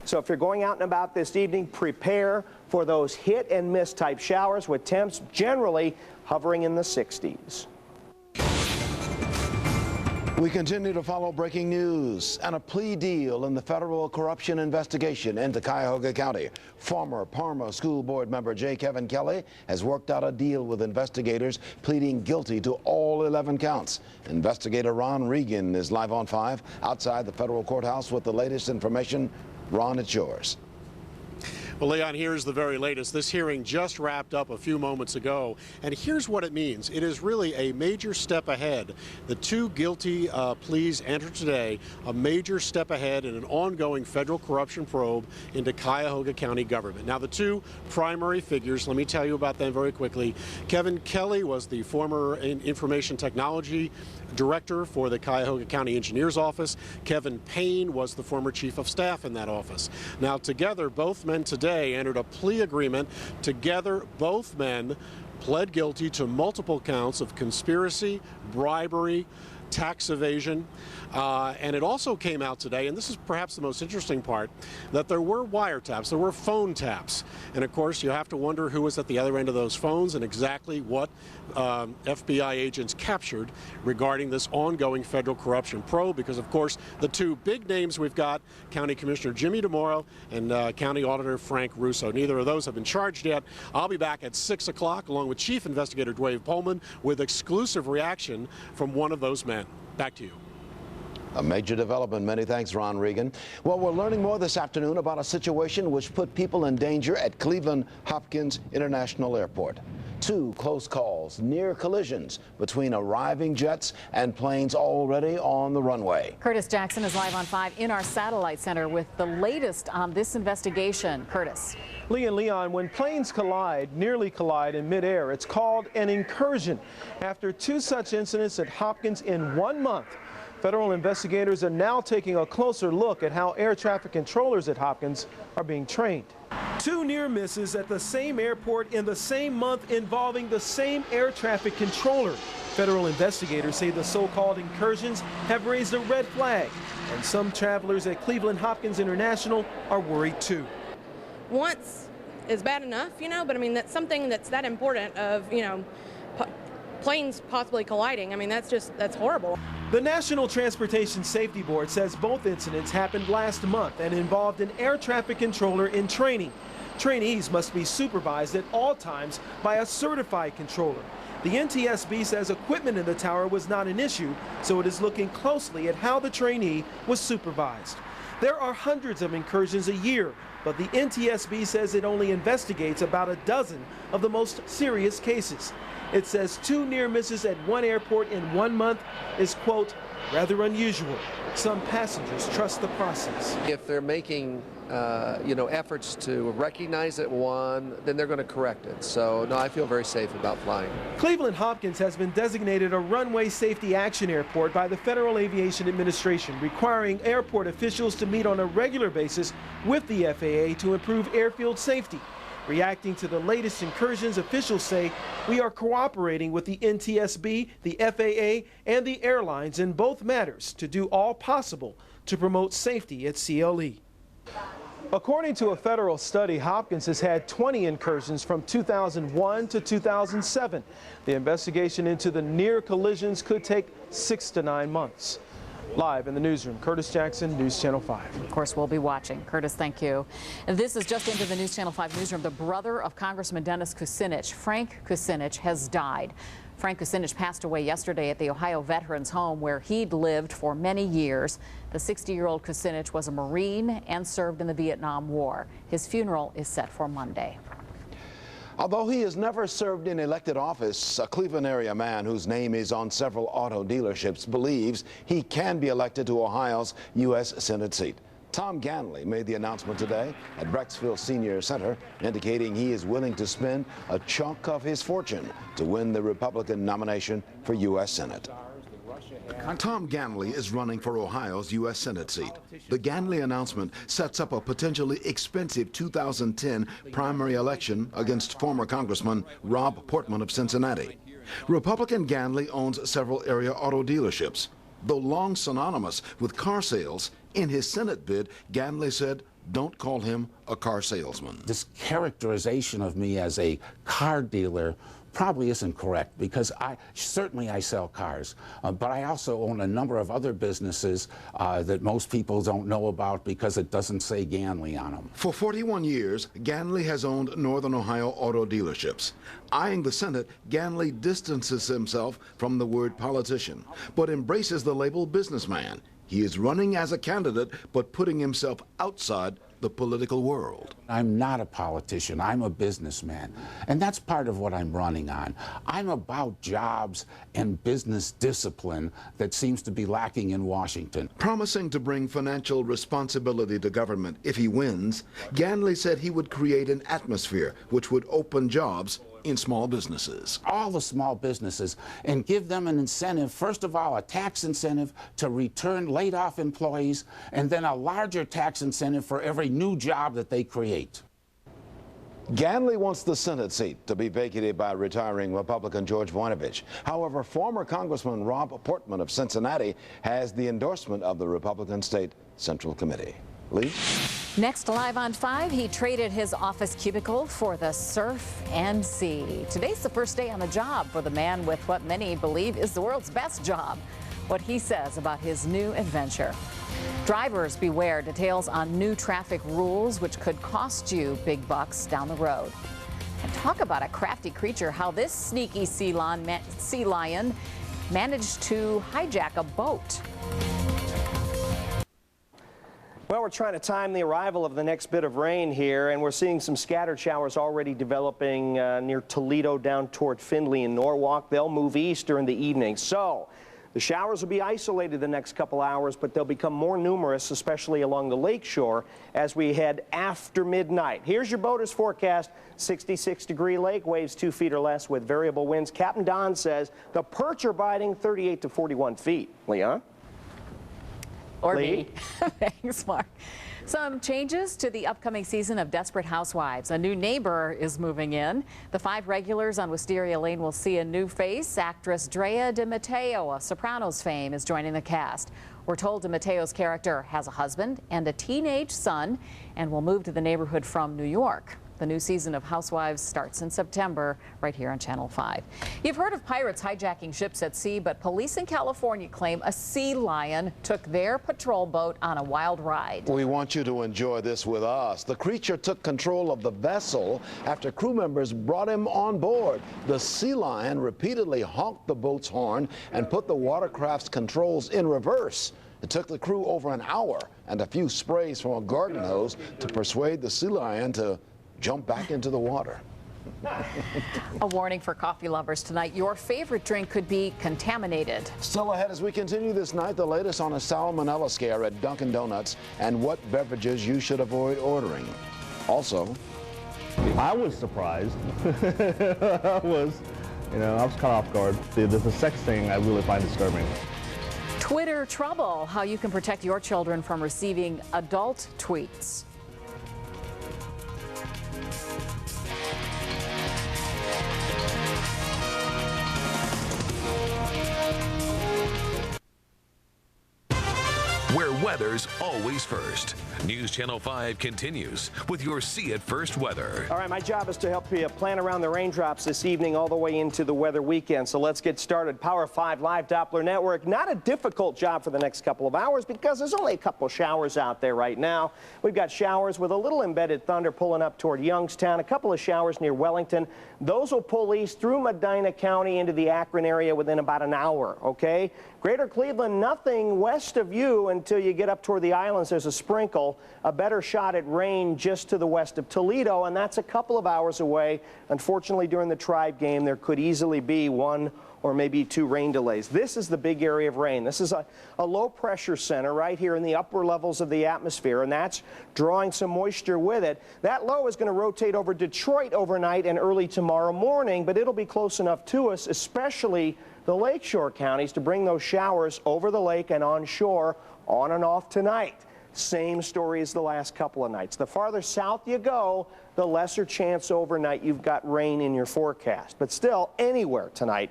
So if you're going out and about this evening, prepare for those hit and miss type showers with temps generally hovering in the 60s. We continue to follow breaking news and a plea deal in the federal corruption investigation into Cuyahoga County. Former Parma School Board member J. Kevin Kelly has worked out a deal with investigators, pleading guilty to all 11 counts. Investigator Ron Regan is live on 5 outside the federal courthouse with the latest information. Ron, it's yours. Well, Leon, here's the very latest. This hearing just wrapped up a few moments ago, and here's what it means. It is really a major step ahead. The 2 guilty pleas entered today, a major step ahead in an ongoing federal corruption probe into Cuyahoga County government. Now, the 2 primary figures, let me tell you about them very quickly. Kevin Kelly was the former information technology director for the Cuyahoga County Engineers Office. Kevin Payne was the former chief of staff in that office. Now, together, both men today entered a plea agreement. Together, both men pled guilty to multiple counts of conspiracy, bribery, tax evasion, and it also came out today, and this is perhaps the most interesting part, that there were wiretaps, there were phone taps, and of course you have to wonder who was at the other end of those phones and exactly what FBI agents captured regarding this ongoing federal corruption probe, because of course the 2 big names we've got, County Commissioner Jimmy DeMoro and County Auditor Frank Russo. Neither of those have been charged yet. I'll be back at 6 o'clock along with Chief Investigator Dwayne Pullman with exclusive reaction from one of those men. Back to you. A major development. Many thanks, Ron Regan. Well, we're learning more this afternoon about a situation which put people in danger at Cleveland Hopkins International Airport. 2 close calls, near collisions between arriving jets and planes already on the runway. Curtis Jackson is live on 5 in our satellite center with the latest on this investigation. Curtis. Lee and Leon, when planes nearly collide in midair, it's called an incursion. After 2 such incidents at Hopkins in 1 month, federal investigators are now taking a closer look at how air traffic controllers at Hopkins are being trained. 2 near misses at the same airport in the same month involving the same air traffic controller. Federal investigators say the so-called incursions have raised a red flag, and some travelers at Cleveland Hopkins International are worried too. Once is bad enough, but I mean, that's something that's that important of, planes possibly colliding. I mean, that's horrible. The National Transportation Safety Board says both incidents happened last month and involved an air traffic controller in training. Trainees must be supervised at all times by a certified controller. The NTSB says equipment in the tower was not an issue, so it is looking closely at how the trainee was supervised. There are hundreds of incursions a year, but the NTSB says it only investigates about a dozen of the most serious cases. It says 2 near misses at one airport in 1 month is, quote, rather unusual. Some passengers trust the process. If they're making, efforts to recognize it, then they're going to correct it. So, no, I feel very safe about flying. Cleveland Hopkins has been designated a runway safety action airport by the Federal Aviation Administration, requiring airport officials to meet on a regular basis with the FAA to improve airfield safety. Reacting to the latest incursions, officials say we are cooperating with the NTSB, the FAA, and the airlines in both matters to do all possible to promote safety at CLE. According to a federal study, Hopkins has had 20 incursions from 2001 to 2007. The investigation into the near collisions could take 6 to 9 months. Live in the newsroom, Curtis Jackson, News Channel 5. Of course, we'll be watching. Curtis, thank you. And this is just into the News Channel 5 newsroom. The brother of Congressman Dennis Kucinich, Frank Kucinich, has died. Frank Kucinich passed away yesterday at the Ohio Veterans Home, where he'd lived for many years. The 60-year-old Kucinich was a Marine and served in the Vietnam War. His funeral is set for Monday. Although he has never served in elected office, a Cleveland area man whose name is on several auto dealerships believes he can be elected to Ohio's U.S. Senate seat. Tom Ganley made the announcement today at Brecksville Senior Center, indicating he is willing to spend a chunk of his fortune to win the Republican nomination for U.S. Senate. Tom Ganley is running for Ohio's U.S. Senate seat. The Ganley announcement sets up a potentially expensive 2010 primary election against former Congressman Rob Portman of Cincinnati. Republican Ganley owns several area auto dealerships. Though long synonymous with car sales, in his Senate bid, Ganley said don't call him a car salesman. This characterization of me as a car dealer probably isn't correct, because I sell cars, but I also own a number of other businesses that most people don't know about because it doesn't say Ganley on them. For 41 years, Ganley has owned Northern Ohio auto dealerships. Eyeing the Senate, Ganley distances himself from the word politician, but embraces the label businessman. He is running as a candidate, but putting himself outside the political world. I'm not a politician, I'm a businessman. And that's part of what I'm running on. I'm about jobs and business discipline that seems to be lacking in Washington. Promising to bring financial responsibility to government if he wins, Ganley said he would create an atmosphere which would open jobs in small businesses. All the small businesses, and give them an incentive, first of all, a tax incentive to return laid off employees, and then a larger tax incentive for every new job that they create. Ganley wants the Senate seat to be vacated by retiring Republican George Voinovich. However, former Congressman Rob Portman of Cincinnati has the endorsement of the Republican State Central Committee. Lee? Next, live on 5, he traded his office cubicle for the surf and sea. Today's the first day on the job for the man with what many believe is the world's best job. What he says about his new adventure. Drivers beware, details on new traffic rules which could cost you big bucks down the road. And talk about a crafty creature, how this sneaky sea lion managed to hijack a boat. Well, we're trying to time the arrival of the next bit of rain here, and we're seeing some scattered showers already developing near Toledo down toward Findlay and Norwalk. They'll move east during the evening. So the showers will be isolated the next couple hours, but they'll become more numerous, especially along the lake shore as we head after midnight. Here's your boater's forecast. 66-degree lake, waves 2 feet or less with variable winds. Captain Don says the perch are biting 38 to 41 feet. Leon? Or me. Thanks, Mark. Some changes to the upcoming season of Desperate Housewives. A new neighbor is moving in. The 5 regulars on Wisteria Lane will see a new face. Actress Drea De Matteo, of Sopranos fame, is joining the cast. We're told De Matteo's character has a husband and a teenage son and will move to the neighborhood from New York. The new season of Housewives starts in September right here on Channel 5. You've heard of pirates hijacking ships at sea, but police in California claim a sea lion took their patrol boat on a wild ride. We want you to enjoy this with us. The creature took control of the vessel after crew members brought him on board. The sea lion repeatedly honked the boat's horn and put the watercraft's controls in reverse. It took the crew over an hour and a few sprays from a garden hose to persuade the sea lion to jump back into the water. A warning for coffee lovers tonight. Your favorite drink could be contaminated. Still ahead as we continue this night, the latest on a salmonella scare at Dunkin' Donuts and what beverages you should avoid ordering. Also, I was surprised. I was caught off guard. The sex thing I really find disturbing. Twitter trouble, how you can protect your children from receiving adult tweets. Where weather's always first. News Channel 5 continues with your See It First weather. All right, my job is to help you plan around the raindrops this evening all the way into the weather weekend. So let's get started. Power 5 Live Doppler Network. Not a difficult job for the next couple of hours because there's only a couple showers out there right now. We've got showers with a little embedded thunder pulling up toward Youngstown. A couple of showers near Wellington. Those will pull east through Medina County into the Akron area within about an hour, okay? Greater Cleveland, nothing west of you until you get up toward the islands. There's a sprinkle, a better shot at rain just to the west of Toledo, and that's a couple of hours away. Unfortunately, during the Tribe game, there could easily be 1 or maybe 2 rain delays. This is the big area of rain. This is a low pressure center right here in the upper levels of the atmosphere, and that's drawing some moisture with it. That low is going to rotate over Detroit overnight and early tomorrow morning, but it'll be close enough to us, especially the lakeshore counties, to bring those showers over the lake and on shore on and off tonight. Same story as the last couple of nights. The farther south you go, the lesser chance overnight you've got rain in your forecast. But still, anywhere tonight,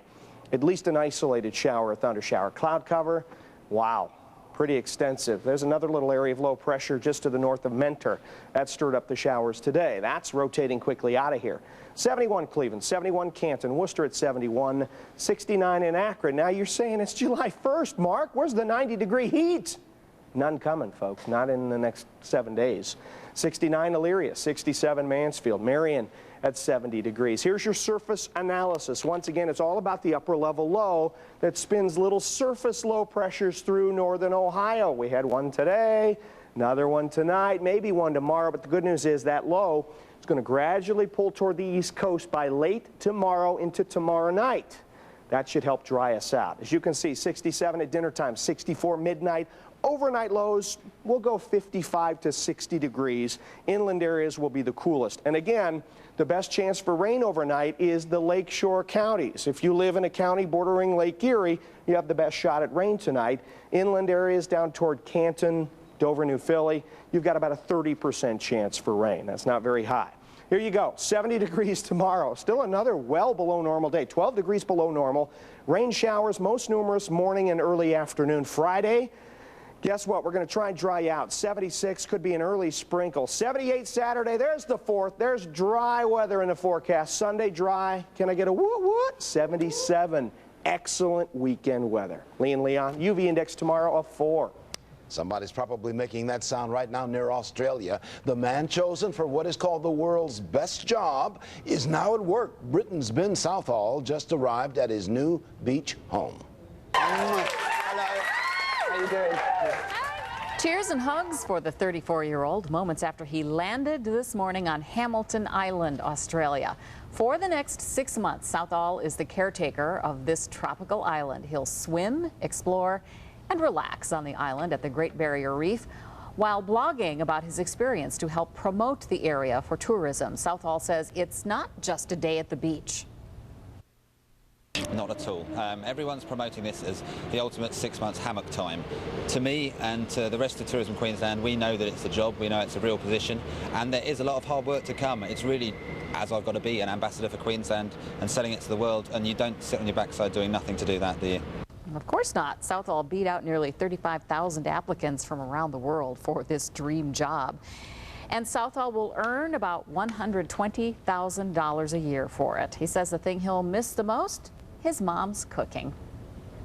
at least an isolated shower or thunder shower. Cloud cover, wow. pretty extensive. There's another little area of low pressure just to the north of Mentor. That stirred up the showers today. That's rotating quickly out of here. 71 Cleveland, 71 Canton, Worcester at 71, 69 in Akron. Now you're saying it's July 1st, Mark. Where's the 90-degree heat? None coming, folks, not in the next 7 days. 69 Elyria, 67 Mansfield, Marion at 70 degrees. Here's your surface analysis. Once again, it's all about the upper level low that spins little surface low pressures through northern Ohio. We had one today, another one tonight, maybe one tomorrow, but the good news is that low is going to gradually pull toward the east coast by late tomorrow into tomorrow night. That should help dry us out. As you can see, 67 at dinner time, 64 midnight. Overnight lows will go 55 to 60 degrees. Inland areas will be the coolest. And again, the best chance for rain overnight is the lakeshore counties. If you live in a county bordering Lake Erie, you have the best shot at rain tonight. Inland areas down toward Canton, Dover, New Philly, you've got about a 30% chance for rain. That's not very high. Here you go, 70 degrees tomorrow. Still another well below normal day, 12 degrees below normal. Rain showers, most numerous morning and early afternoon. Friday, guess what? We're going to try and dry out. 76 could be an early sprinkle. 78 Saturday. There's the 4th. There's dry weather in the forecast. Sunday dry. Can I get a what? 77. Excellent weekend weather. Lee and Leon, UV index tomorrow of 4. Somebody's probably making that sound right now near Australia. The man chosen for what is called the world's best job is now at work. Britain's Ben Southall just arrived at his new beach home. Hello. How you doing? Cheers and hugs for the 34-year-old moments after he landed this morning on Hamilton Island, Australia. For the next 6 months, Southall is the caretaker of this tropical island. He'll swim, explore, and relax on the island at the Great Barrier Reef while blogging about his experience to help promote the area for tourism. Southall says it's not just a day at the beach. Not at all. Everyone's promoting this as the ultimate 6 months hammock time. To me and to the rest of Tourism Queensland, we know that it's a job, we know it's a real position, and there is a lot of hard work to come. It's really, as I've got to be, an ambassador for Queensland and selling it to the world, and you don't sit on your backside doing nothing to do that, do you? Of course not. Southall beat out nearly 35,000 applicants from around the world for this dream job. And Southall will earn about $120,000 a year for it. He says the thing he'll miss the most, his mom's cooking.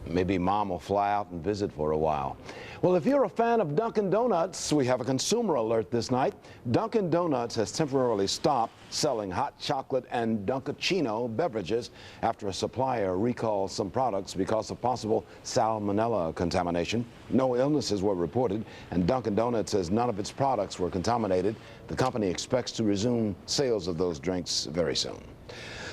Maybe Mom will fly out and visit for a while. Well, if you're a fan of Dunkin' Donuts, we have a consumer alert this night. Dunkin' Donuts has temporarily stopped selling hot chocolate and Dunkaccino beverages after a supplier recalled some products because of possible salmonella contamination. No illnesses were reported, and Dunkin' Donuts says none of its products were contaminated. The company expects to resume sales of those drinks very soon.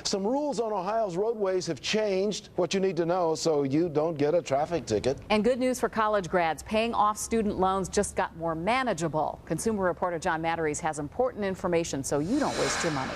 Some rules on Ohio's roadways have changed. What you need to know so you don't get a traffic ticket. And good news for college grads. Paying off student loans just got more manageable. Consumer reporter John Matteries has important information so you don't waste your money.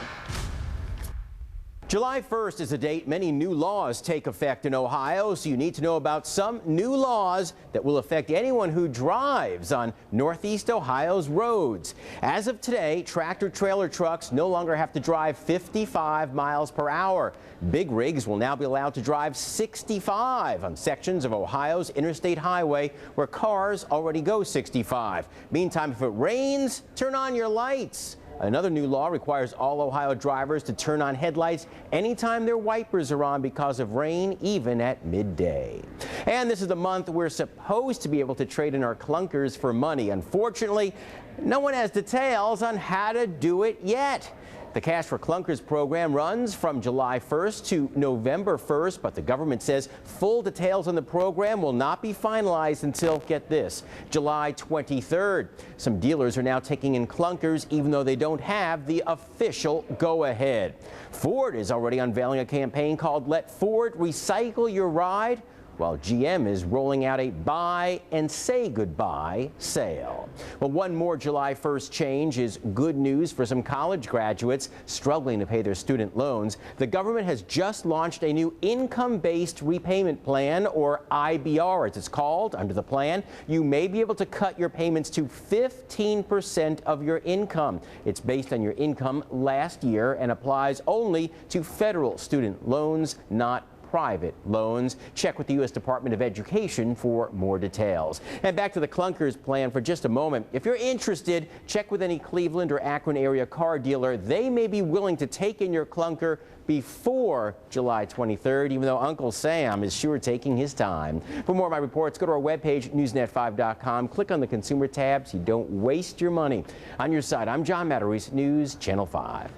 July 1st is a date many new laws take effect in Ohio, so you need to know about some new laws that will affect anyone who drives on Northeast Ohio's roads. As of today, tractor-trailer trucks no longer have to drive 55 miles per hour. Big rigs will now be allowed to drive 65 on sections of Ohio's interstate highway where cars already go 65. Meantime, if it rains, turn on your lights. Another new law requires all Ohio drivers to turn on headlights anytime their wipers are on because of rain, even at midday. And this is the month we're supposed to be able to trade in our clunkers for money. Unfortunately, no one has details on how to do it yet. The Cash for Clunkers program runs from July 1st to November 1st, but the government says full details on the program will not be finalized until, get this, July 23rd. Some dealers are now taking in clunkers even though they don't have the official go-ahead. Ford is already unveiling a campaign called Let Ford Recycle Your Ride, while GM is rolling out a buy and say goodbye sale. Well, one more July 1st change is good news for some college graduates struggling to pay their student loans. The government has just launched a new income-based repayment plan, or IBR as it's called. Under the plan, you may be able to cut your payments to 15% of your income. It's based on your income last year and applies only to federal student loans, not private loans. Check with the U.S. Department of Education for more details. And back to the clunkers plan for just a moment. If you're interested, check with any Cleveland or Akron area car dealer. They may be willing to take in your clunker before July 23rd, even though Uncle Sam is sure taking his time. For more of my reports, go to our webpage, newsnet5.com. Click on the consumer tab so you don't waste your money. On your side, I'm John Matarese, News Channel 5.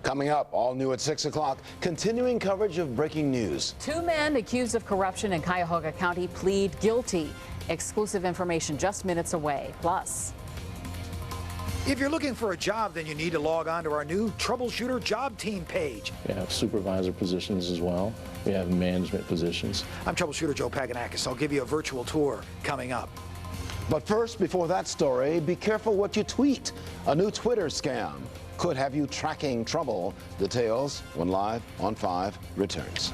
Coming up, all new at 6 o'clock, continuing coverage of breaking news. 2 men accused of corruption in Cuyahoga County plead guilty. Exclusive information just minutes away. Plus, if you're looking for a job, then you need to log on to our new Troubleshooter Job Team page. We have supervisor positions as well. We have management positions. I'm Troubleshooter Joe Paganakis. I'll give you a virtual tour coming up. But first, before that story, be careful what you tweet. A new Twitter scam could have you tracking trouble. Details when Live on 5 returns.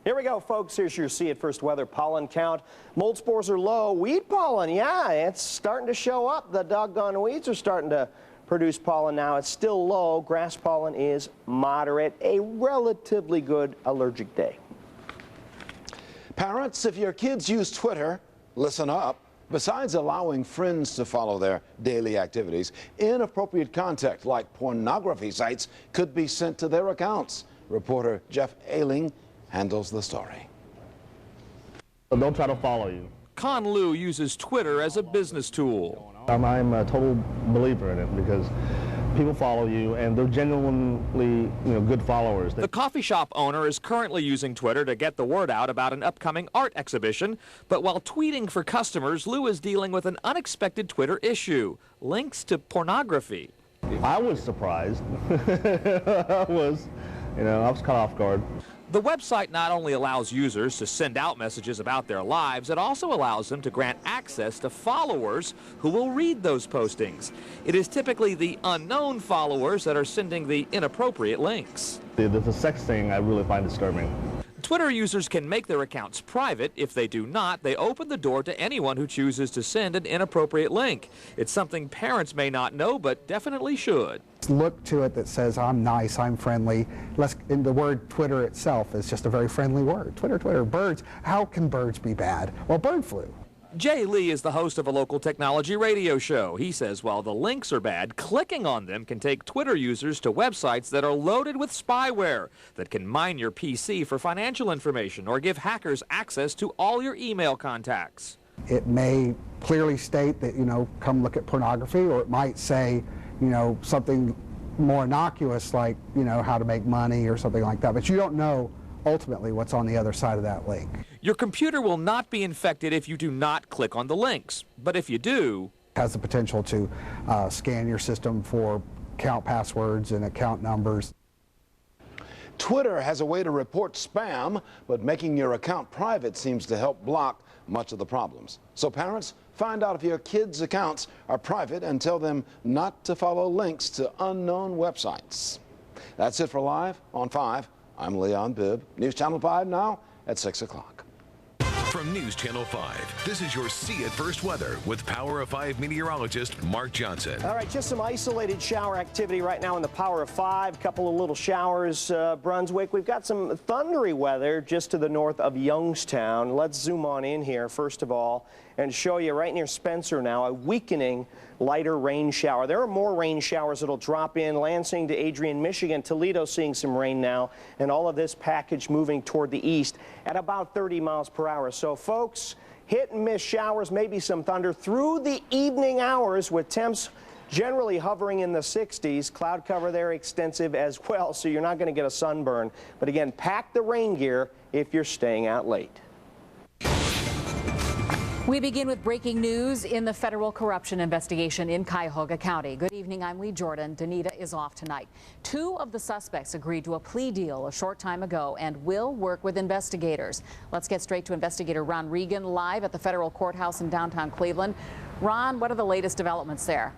Here we go, folks. Here's your See It First weather pollen count. Mold spores are low. Weed pollen, yeah, it's starting to show up. The doggone weeds are starting to produce pollen now. It's still low. Grass pollen is moderate. A relatively good allergic day. Parents, if your kids use Twitter, listen up. Besides allowing friends to follow their daily activities, inappropriate content like pornography sites could be sent to their accounts. Reporter Jeff Ailing handles the story. They'll try to follow you. Con Liu uses Twitter as a business tool. I'm a total believer in it because people follow you and they're genuinely, good followers. The coffee shop owner is currently using Twitter to get the word out about an upcoming art exhibition. But while tweeting for customers, Liu is dealing with an unexpected Twitter issue: links to pornography. I was surprised. I was caught off guard. The website not only allows users to send out messages about their lives, it also allows them to grant access to followers who will read those postings. It is typically the unknown followers that are sending the inappropriate links. The sex thing I really find disturbing. Twitter users can make their accounts private. If they do not, they open the door to anyone who chooses to send an inappropriate link. It's something parents may not know, but definitely should. Look to it that says, I'm nice, I'm friendly. And the word Twitter itself is just a very friendly word. Twitter, birds. How can birds be bad? Well, bird flu. Jay Lee is the host of a local technology radio show. He says while the links are bad, clicking on them can take Twitter users to websites that are loaded with spyware that can mine your PC for financial information or give hackers access to all your email contacts. It may clearly state that, come look at pornography, or it might say, something more innocuous like, how to make money or something like that. But you don't know ultimately what's on the other side of that link. Your computer will not be infected if you do not click on the links. But if you do, it has the potential to scan your system for account passwords and account numbers. Twitter has a way to report spam, but making your account private seems to help block much of the problems. So parents, find out if your kids' accounts are private and tell them not to follow links to unknown websites. That's it for Live on 5. I'm Leon Bibb. News Channel 5 now at 6 o'clock. From News Channel 5, this is your See It First weather with Power of 5 meteorologist Mark Johnson. All right, just some isolated shower activity right now in the Power of 5. Couple of little showers, Brunswick. We've got some thundery weather just to the north of Youngstown. Let's zoom on in here, first of all, and show you right near Spencer now, a weakening lighter rain shower. There are more rain showers that'll drop in. Lansing to Adrian, Michigan. Toledo seeing some rain now, and all of this package moving toward the east at about 30 miles per hour. So, folks, hit and miss showers, maybe some thunder through the evening hours with temps generally hovering in the 60s. Cloud cover there extensive as well, so you're not going to get a sunburn. But again, pack the rain gear if you're staying out late. We begin with breaking news in the federal corruption investigation in Cuyahoga County. Good evening, I'm Lee Jordan. Danita is off tonight. 2 of the suspects agreed to a plea deal a short time ago and will work with investigators. Let's get straight to investigator Ron Regan live at the federal courthouse in downtown Cleveland. Ron, what are the latest developments there?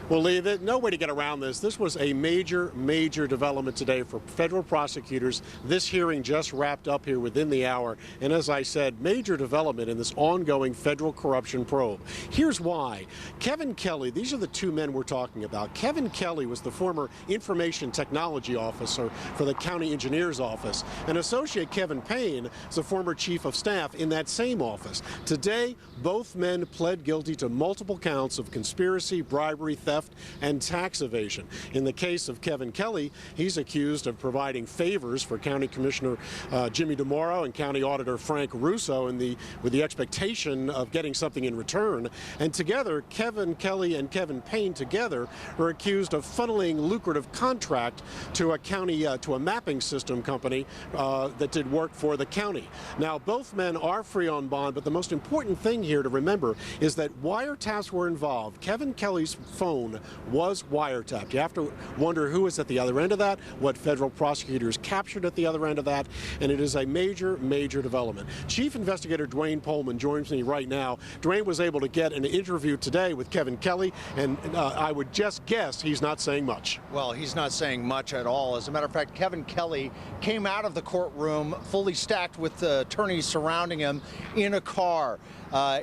Well, Lee, no way to get around this. This was a major development today for federal prosecutors. This hearing just wrapped up here within the hour. And as I said, major development in this ongoing federal corruption probe. Here's why. Kevin Kelly, these are the two men we're talking about. Kevin Kelly was the former information technology officer for the county engineer's office. And Associate Kevin Payne is a former chief of staff in that same office. Today, both men pled guilty to multiple counts of conspiracy, bribery, theft, and tax evasion. In the case of Kevin Kelly, he's accused of providing favors for County Commissioner Jimmy DeMauro and County Auditor Frank Russo with the expectation of getting something in return. And together, Kevin Kelly and Kevin Payne together are accused of funneling lucrative contract to a county, to a mapping system company that did work for the county. Now, both men are free on bond, but the most important thing here to remember is that wiretaps were involved. Kevin Kelly's phone was wiretapped. You have to wonder who is at the other end of that, what federal prosecutors captured at the other end of that, and it is a major development. Chief Investigator Dwayne Pullman joins me right now. Dwayne was able to get an interview today with Kevin Kelly, and I would just guess he's not saying much. Well, he's not saying much at all. As a matter of fact, Kevin Kelly came out of the courtroom fully stacked with attorneys surrounding him in a car.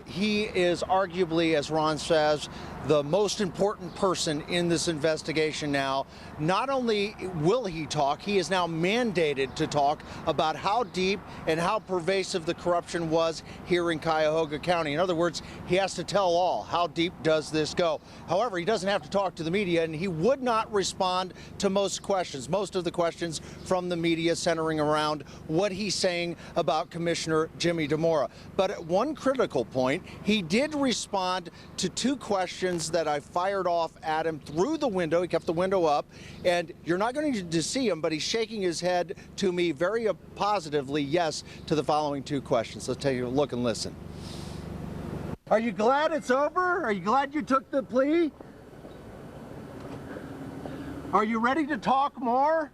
He is arguably, as Ron says, the most important person in this investigation now. Not only will he talk, he is now mandated to talk about how deep and how pervasive the corruption was here in Cuyahoga County. In other words, he has to tell all, how deep does this go? However, he doesn't have to talk to the media, and he would not respond to most questions. Most of the questions from the media centering around what he's saying about Commissioner Jimmy DeMauro. But at one critical point, he did respond to two questions that I fired off at him through the window. He kept the window up, and you're not going to see him, but he's shaking his head to me very positively yes to the following two questions. Let's take a look and listen. Are you glad it's over? Are you glad you took the plea? Are you ready to talk more?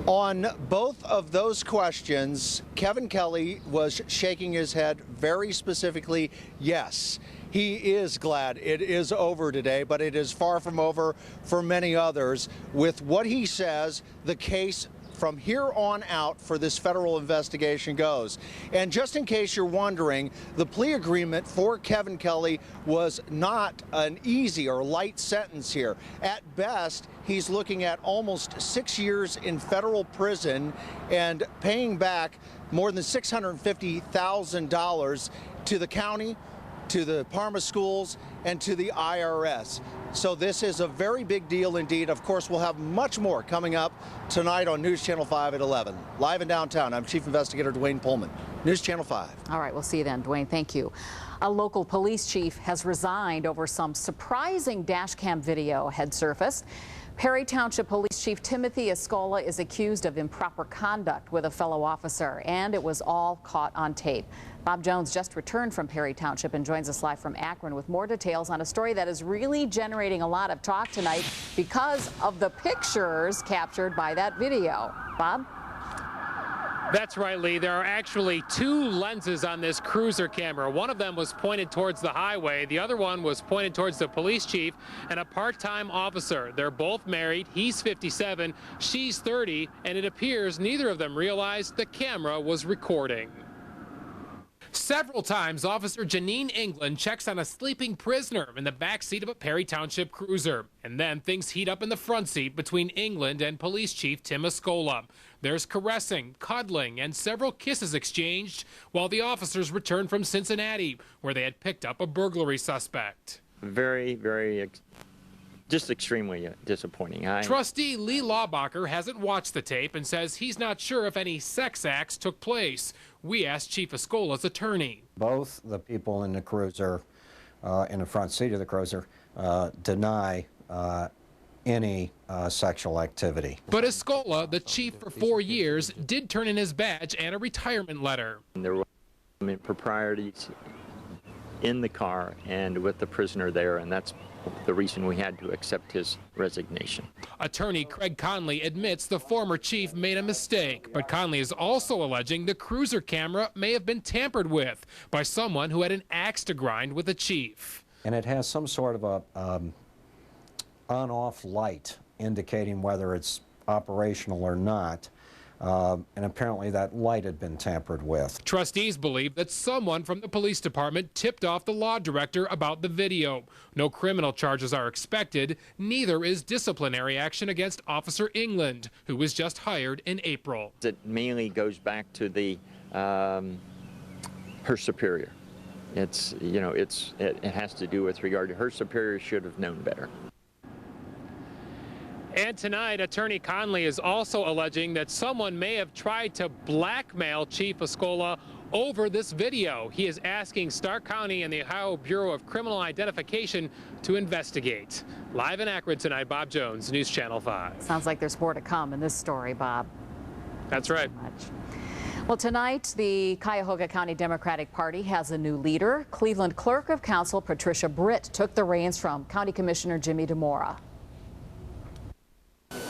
On both of those questions, Kevin Kelly was shaking his head very specifically yes. He is glad it is over today, but it is far from over for many others. With what he says, the case from here on out for this federal investigation goes. And just in case you're wondering, the plea agreement for Kevin Kelly was not an easy or light sentence here. At best, he's looking at almost 6 years in federal prison and paying back more than $650,000 to the county, to the Parma schools, and to the IRS. So this is a very big deal indeed. Of course, we'll have much more coming up tonight on News Channel 5 at 11. Live in downtown, I'm Chief Investigator Dwayne Pullman. News Channel 5. All right, we'll see you then, Dwayne. Thank you. A local police chief has resigned over some surprising dash cam video had surfaced. Perry Township Police Chief Timothy Escola is accused of improper conduct with a fellow officer, and it was all caught on tape. Bob Jones just returned from Perry Township and joins us live from Akron with more details on a story that is really generating a lot of talk tonight because of the pictures captured by that video. Bob? That's right, Lee. There are actually two lenses on this cruiser camera. One of them was pointed towards the highway. The other one was pointed towards the police chief and a part-time officer. They're both married. He's 57, she's 30, and it appears neither of them realized the camera was recording. Several times, Officer Janine England checks on a sleeping prisoner in the back seat of a Perry Township cruiser. And then things heat up in the front seat between England and Police Chief Tim Escola. There's caressing, cuddling, and several kisses exchanged while the officers return from Cincinnati, where they had picked up a burglary suspect. Just extremely disappointing. Trustee Lee Laubacher hasn't watched the tape and says he's not sure if any sex acts took place. We asked Chief Escola's attorney. Both the people in the cruiser, in the front seat of the cruiser, deny any sexual activity. But Escola, the chief for 4 years, did turn in his badge and a retirement letter. There were improprieties in the car and with the prisoner there, and that's the reason we had to accept his resignation. Attorney Craig Conley admits the former chief made a mistake, but Conley is also alleging the cruiser camera may have been tampered with by someone who had an axe to grind with the chief. and it has some sort of a on-off light indicating whether it's operational or not. And apparently that light had been tampered with. Trustees believe that someone from the police department tipped off the law director about the video. No criminal charges are expected. Neither is disciplinary action against Officer England, who was just hired in April. It mainly goes back to the her superior. It has to do with regard to her superior should have known better. And tonight, Attorney Conley is also alleging that someone may have tried to blackmail Chief Escola over this video. He is asking Stark County and the Ohio Bureau of Criminal Identification to investigate. Live in Akron tonight, Bob Jones, News Channel 5. Sounds like there's more to come in this story, Bob. That's right. Well, tonight, the Cuyahoga County Democratic Party has a new leader. Cleveland Clerk of Council Patricia Britt took the reins from County Commissioner Jimmy DeMora.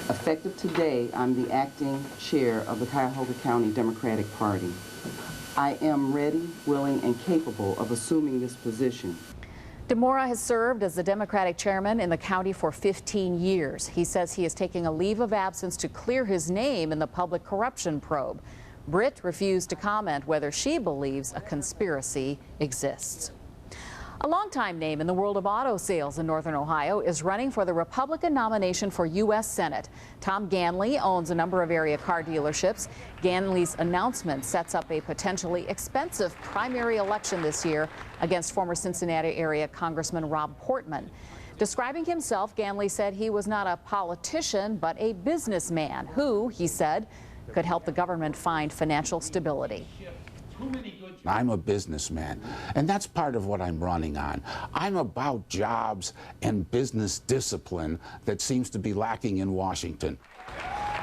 Effective today, I'm the acting chair of the Cuyahoga County Democratic Party. I am ready, willing, and capable of assuming this position. DeMora has served as the Democratic chairman in the county for 15 years. He says he is taking a leave of absence to clear his name in the public corruption probe. Britt refused to comment whether she believes a conspiracy exists. A longtime name in the world of auto sales in Northern Ohio is running for the Republican nomination for U.S. Senate. Tom Ganley owns a number of area car dealerships. Ganley's announcement sets up a potentially expensive primary election this year against former Cincinnati area Congressman Rob Portman. Describing himself, Ganley said he was not a politician, but a businessman who, he said, could help the government find financial stability. I'm a businessman, and that's part of what I'm running on. I'm about jobs and business discipline that seems to be lacking in Washington.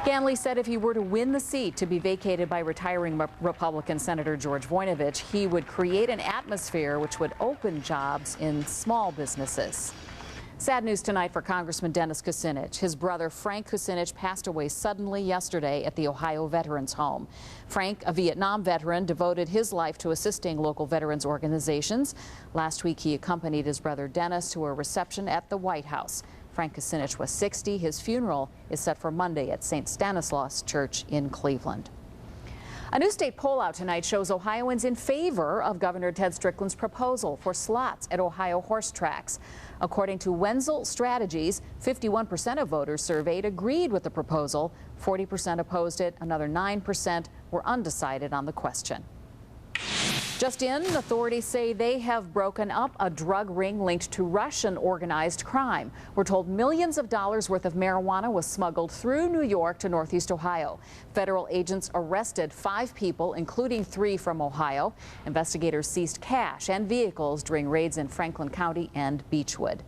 Ganley said if he were to win the seat to be vacated by retiring Republican Senator George Voinovich, he would create an atmosphere which would open jobs in small businesses. Sad news tonight for Congressman Dennis Kucinich. His brother Frank Kucinich passed away suddenly yesterday at the Ohio Veterans Home. Frank, a Vietnam veteran, devoted his life to assisting local veterans organizations. Last week he accompanied his brother Dennis to a reception at the White House. Frank Kucinich was 60. His funeral is set for Monday at St. Stanislaus Church in Cleveland. A new state poll out tonight shows Ohioans in favor of Governor Ted Strickland's proposal for slots at Ohio horse tracks. According to Wenzel Strategies, 51% of voters surveyed agreed with the proposal, 40% opposed it, another 9% were undecided on the question. Just in, authorities say they have broken up a drug ring linked to Russian organized crime. We're told millions of dollars worth of marijuana was smuggled through New York to Northeast Ohio. Federal agents arrested 5 people, including 3 from Ohio. Investigators seized cash and vehicles during raids in Franklin County and Beechwood.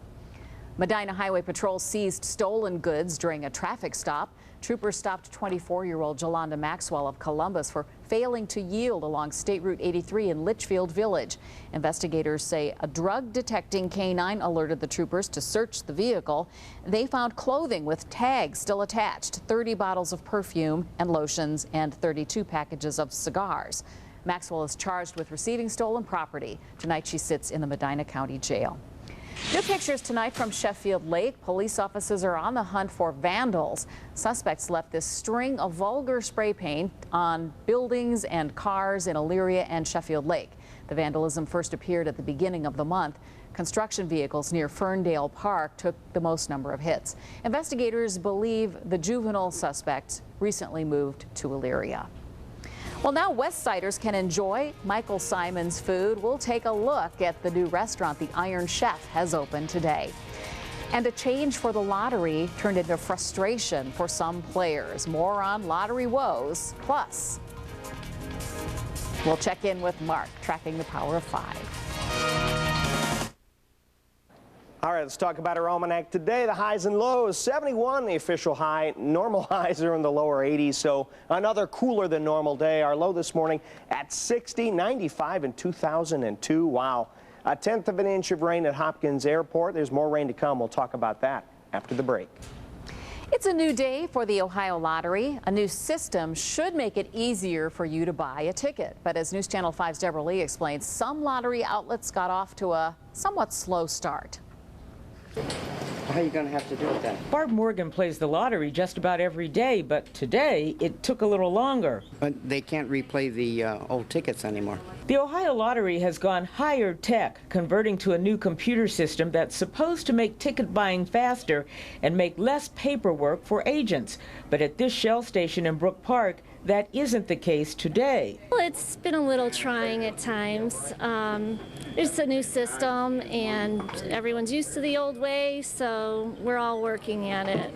Medina Highway Patrol seized stolen goods during a traffic stop. Troopers stopped 24-year-old Jolanda Maxwell of Columbus for failing to yield along State Route 83 in Litchfield Village. Investigators say a drug-detecting canine alerted the troopers to search the vehicle. They found clothing with tags still attached, 30 bottles of perfume and lotions, and 32 packages of cigars. Maxwell is charged with receiving stolen property. Tonight she sits in the Medina County Jail. New pictures tonight from Sheffield Lake. Police officers are on the hunt for vandals. Suspects left this string of vulgar spray paint on buildings and cars in Elyria and Sheffield Lake. The vandalism first appeared at the beginning of the month. Construction vehicles near Ferndale Park took the most number of hits. Investigators believe the juvenile suspects recently moved to Elyria. Well, now Westsiders can enjoy Michael Simon's food. We'll take a look at the new restaurant the Iron Chef has opened today. And a change for the lottery turned into frustration for some players. More on lottery woes. Plus, we'll check in with Mark, tracking the Power of 5. All right, let's talk about our almanac today. The highs and lows, 71 the official high. Normal highs are in the lower 80s, so another cooler than normal day. Our low this morning at 60, 95 in 2002. Wow. 1/10 of an inch of rain at Hopkins Airport. There's more rain to come. We'll talk about that after the break. It's a new day for the Ohio Lottery. A new system should make it easier for you to buy a ticket. But as News Channel 5's Deborah Lee explains, some lottery outlets got off to a somewhat slow start. How are you going to have to do with that? Barb Morgan plays the lottery just about every day, but today it took a little longer. But they can't replay the old tickets anymore. The Ohio Lottery has gone higher tech, converting to a new computer system that's supposed to make ticket buying faster and make less paperwork for agents. But at this Shell station in Brook Park, that isn't the case today. Well, it's been a little trying at times. It's a new system and everyone's used to the old way, so we're all working at it.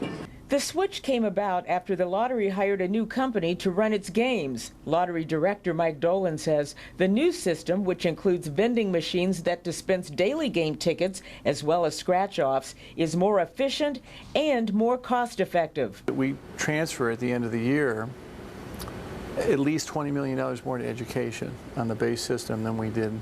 The switch came about after the lottery hired a new company to run its games. Lottery director Mike Dolan says the new system, which includes vending machines that dispense daily game tickets as well as scratch-offs, is more efficient and more cost-effective. We transfer at the end of the year at least $20 million more to education on the base system than we did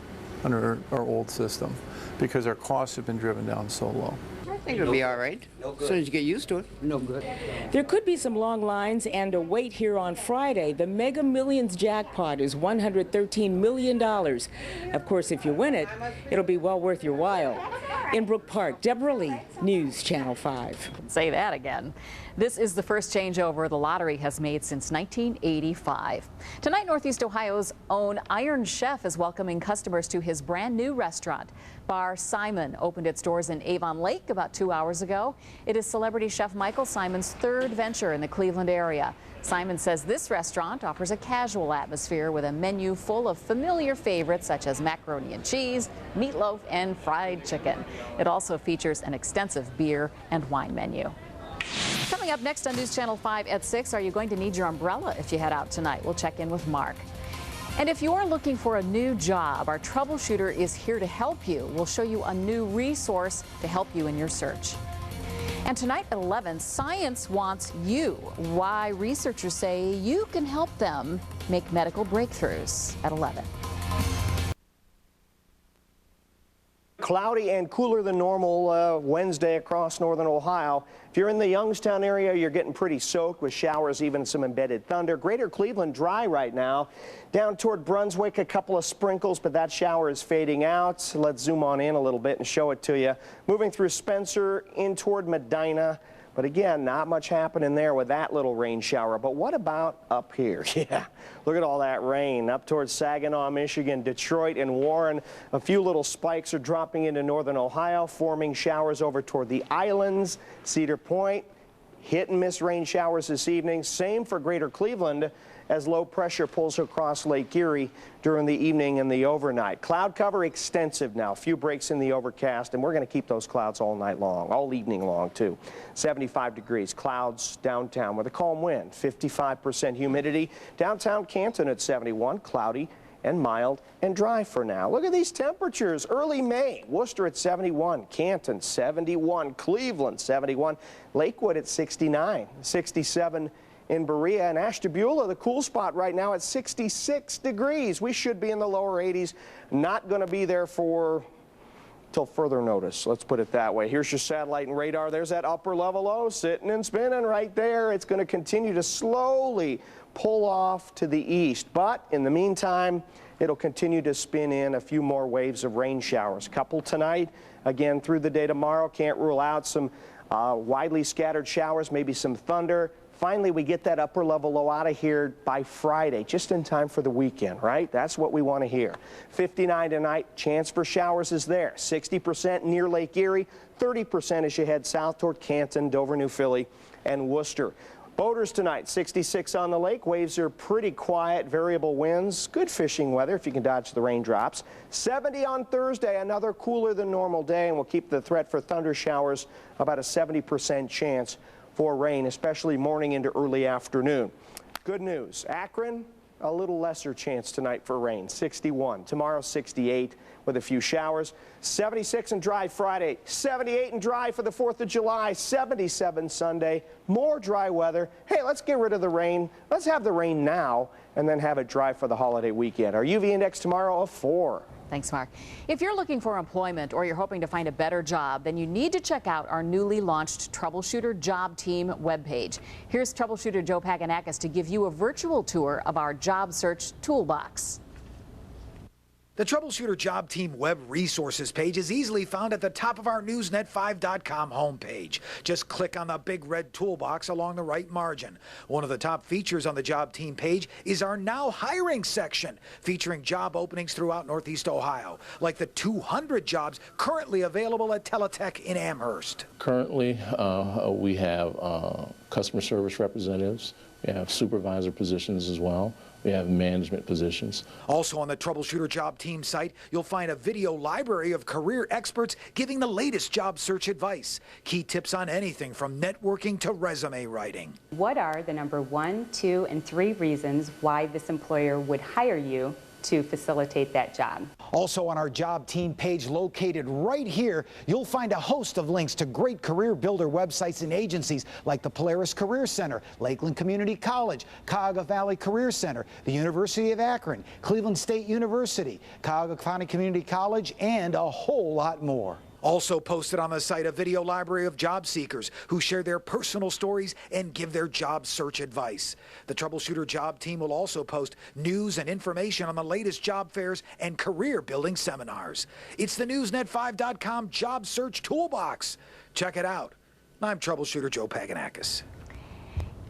under our old system because our costs have been driven down so low. I think it'll be all right, as soon as you get used to it. No good. There could be some long lines and a wait here on Friday. The Mega Millions jackpot is $113 million. Of course, if you win it, it'll be well worth your while. In Brook Park, Deborah Lee, News Channel 5. Say that again. This is the first changeover the lottery has made since 1985. Tonight, Northeast Ohio's own Iron Chef is welcoming customers to his brand new restaurant. Bar Simon opened its doors in Avon Lake about 2 hours ago. It is celebrity chef Michael Simon's third venture in the Cleveland area. Simon says this restaurant offers a casual atmosphere with a menu full of familiar favorites such as macaroni and cheese, meatloaf, and fried chicken. It also features an extensive beer and wine menu. Coming up next on News Channel 5 at 6, are you going to need your umbrella if you head out tonight? We'll check in with Mark. And if you're looking for a new job, our troubleshooter is here to help you. We'll show you a new resource to help you in your search. And tonight at 11, science wants you. Why researchers say you can help them make medical breakthroughs at 11. Cloudy and cooler than normal Wednesday across northern Ohio. If you're in the Youngstown area, you're getting pretty soaked with showers, even some embedded thunder. Greater Cleveland dry right now. Down toward Brunswick, a couple of sprinkles, but that shower is fading out. Let's zoom on in a little bit and show it to you. Moving through Spencer in toward Medina. But again, not much happening there with that little rain shower. But what about up here? Yeah, look at all that rain up towards Saginaw, Michigan, Detroit, and Warren. A few little spikes are dropping into northern Ohio, forming showers over toward the islands, Cedar Point. Hit and miss rain showers this evening. Same for Greater Cleveland as low pressure pulls across Lake Erie during the evening and the overnight. Cloud cover extensive now. A few breaks in the overcast, and we're going to keep those clouds all night long, all evening long too. 75 degrees. Clouds downtown with a calm wind. 55% humidity. Downtown Canton at 71. Cloudy and mild and dry for now. Look at these temperatures. Early May, Worcester at 71, Canton 71, Cleveland 71, Lakewood at 69, 67 in Berea, and Ashtabula, the cool spot right now at 66 degrees. We should be in the lower 80s. Not going to be there for till further notice. Let's put it that way. Here's your satellite and radar. There's that upper level low sitting and spinning right there. It's going to continue to slowly pull off to the east, but in the meantime, it'll continue to spin in a few more waves of rain showers. Couple tonight, again through the day tomorrow. Can't rule out some widely scattered showers, maybe some thunder. Finally, we get that upper level low out of here by Friday, just in time for the weekend, right? That's what we want to hear. 59 tonight, chance for showers is there. 60% near Lake Erie, 30% as you head south toward Canton, Dover, New Philly, and Worcester. Boaters tonight, 66 on the lake. Waves are pretty quiet, variable winds. Good fishing weather if you can dodge the raindrops. 70 on Thursday, another cooler than normal day, and we'll keep the threat for thunder showers about a 70% chance for rain, especially morning into early afternoon. Good news, Akron, a little lesser chance tonight for rain, 61. Tomorrow, 68 with a few showers. 76 and dry Friday, 78 and dry for the 4th of July, 77 Sunday. More dry weather. Hey, let's get rid of the rain. Let's have the rain now and then have it dry for the holiday weekend. Our UV index tomorrow of 4. Thanks, Mark. If you're looking for employment or you're hoping to find a better job, then you need to check out our newly launched Troubleshooter Job Team webpage. Here's troubleshooter Joe Paganakis to give you a virtual tour of our job search toolbox. The Troubleshooter Job Team web resources page is easily found at the top of our newsnet5.com homepage. Just click on the big red toolbox along the right margin. One of the top features on the Job Team page is our Now Hiring section, featuring job openings throughout Northeast Ohio, like the 200 jobs currently available at Teletech in Amherst. Currently, we have customer service representatives. We have supervisor positions as well. We have management positions. Also on the Troubleshooter Job Team site, you'll find a video library of career experts giving the latest job search advice. Key tips on anything from networking to resume writing. What are the number 1, 2, and 3 reasons why this employer would hire you to facilitate that job? Also on our Job Team page located right here, you'll find a host of links to great career builder websites and agencies like the Polaris Career Center, Lakeland Community College, Cuyahoga Valley Career Center, the University of Akron, Cleveland State University, Cuyahoga County Community College, and a whole lot more. Also posted on the site, a video library of job seekers who share their personal stories and give their job search advice. The Troubleshooter Job Team will also post news and information on the latest job fairs and career building seminars. It's the newsnet5.com job search toolbox. Check it out. I'm Troubleshooter Joe Paganakis.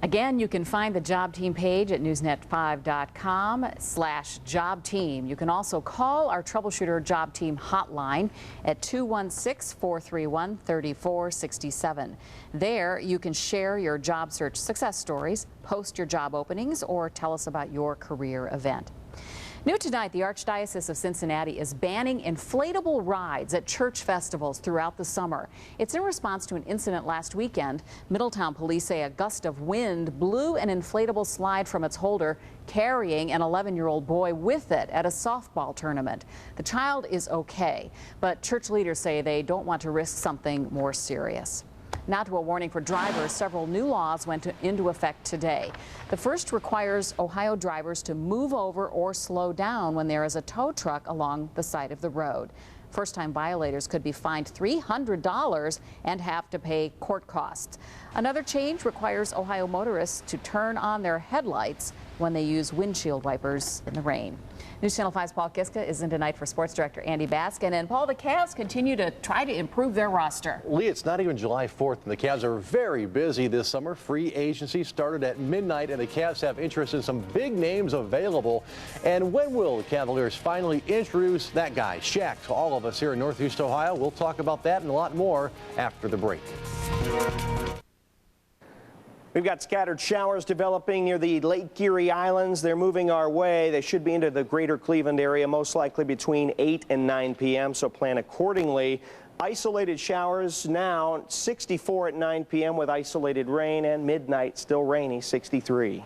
Again, you can find the Job Team page at newsnet5.com/job team. You can also call our Troubleshooter Job Team hotline at 216-431-3467. There, you can share your job search success stories, post your job openings, or tell us about your career event. New tonight, the Archdiocese of Cincinnati is banning inflatable rides at church festivals throughout the summer. It's in response to an incident last weekend. Middletown police say a gust of wind blew an inflatable slide from its holder, carrying an 11-year-old boy with it at a softball tournament. The child is okay, but church leaders say they don't want to risk something more serious. Now to a warning for drivers. Several new laws went into effect today. The first requires Ohio drivers to move over or slow down when there is a tow truck along the side of the road. First-time violators could be fined $300 and have to pay court costs. Another change requires Ohio motorists to turn on their headlights when they use windshield wipers in the rain. News Channel 5's Paul Kiska is in tonight for Sports Director Andy Baskin. And Paul, the Cavs continue to try to improve their roster. Lee, it's not even July 4th, and the Cavs are very busy this summer. Free agency started at midnight, and the Cavs have interest in some big names available. And when will the Cavaliers finally introduce that guy, Shaq, to all of us here in Northeast Ohio? We'll talk about that and a lot more after the break. We've got scattered showers developing near the Lake Erie Islands. They're moving our way. They should be into the greater Cleveland area, most likely between 8 and 9 p.m., so plan accordingly. Isolated showers now, 64 at 9 p.m. with isolated rain, and midnight still rainy, 63.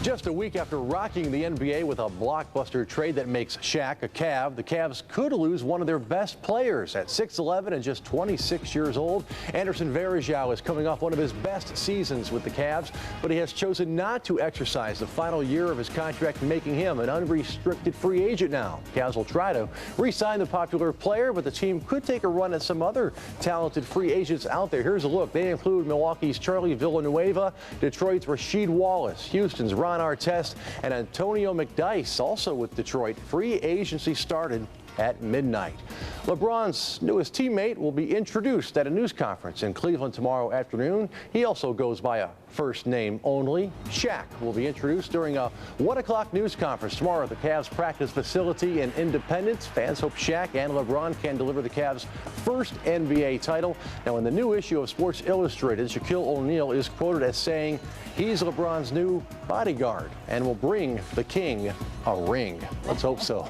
Just a week after rocking the NBA with a blockbuster trade that makes Shaq a Cav, the Cavs could lose one of their best players. At 6'11" and just 26 years old, Anderson Varejao is coming off one of his best seasons with the Cavs, but he has chosen not to exercise the final year of his contract, making him an unrestricted free agent now. Cavs will try to re-sign the popular player, but the team could take a run at some other talented free agents out there. Here's a look. They include Milwaukee's Charlie Villanueva, Detroit's Rasheed Wallace, Houston's Ron Artest, and Antonio McDyess, also with Detroit. Free agency started at midnight. LeBron's newest teammate will be introduced at a news conference in Cleveland tomorrow afternoon. He also goes by a first name only. Shaq will be introduced during a 1 o'clock news conference tomorrow at the Cavs practice facility in Independence. Fans hope Shaq and LeBron can deliver the Cavs' first NBA title. Now, in the new issue of Sports Illustrated, Shaquille O'Neal is quoted as saying he's LeBron's new bodyguard and will bring the king a ring. Let's hope so.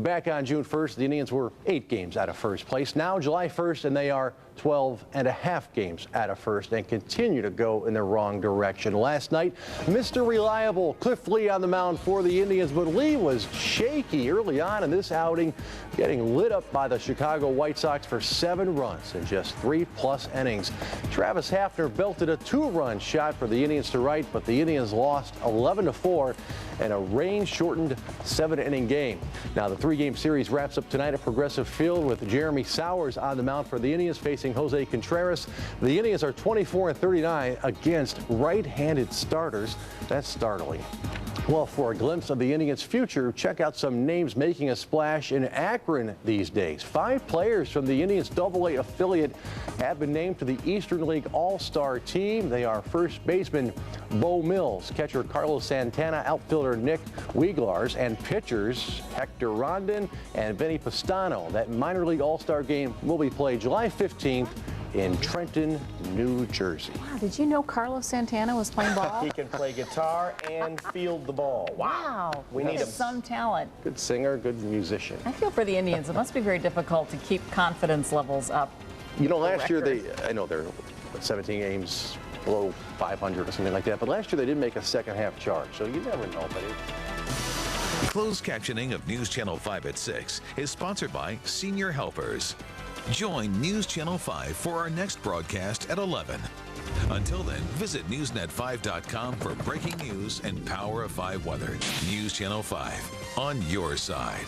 Back on June 1st, the Indians were 8 games out of first place. Now July 1st, and they are 12.5 games out of first and continue to go in the wrong direction. Last night, Mr. Reliable Cliff Lee on the mound for the Indians, but Lee was shaky early on in this outing, getting lit up by the Chicago White Sox for 7 runs in just 3+ innings. Travis Hafner belted a 2-run shot for the Indians to right, but the Indians lost 11-4 in a rain-shortened 7-inning game. Now, the 3-game series wraps up tonight at Progressive Field with Jeremy Sowers on the mound for the Indians facing Jose Contreras. The Indians are 24-39 against right-handed starters. That's startling. Well, for a glimpse of the Indians' future, check out some names making a splash in Akron these days. 5 players from the Indians' AA affiliate have been named to the Eastern League All-Star team. They are first baseman Bo Mills, catcher Carlos Santana, outfielder Nick Weglars, and pitchers Hector Rondon and Vinny Pastano. That minor league All-Star game will be played July 15th in Trenton, New Jersey. Wow, did you know Carlos Santana was playing ball? He can play guitar and field the ball. Wow. We need him. Some talent. Good singer, good musician. I feel for the Indians. It must be very difficult to keep confidence levels up. You know, last year I know they're 17 games below 500 or something like that, but last year they did make a second-half charge, so you never know. But Closed captioning of News Channel 5 at 6 is sponsored by Senior Helpers. Join News Channel 5 for our next broadcast at 11. Until then, visit newsnet5.com for breaking news and Power of 5 weather. News Channel 5, on your side.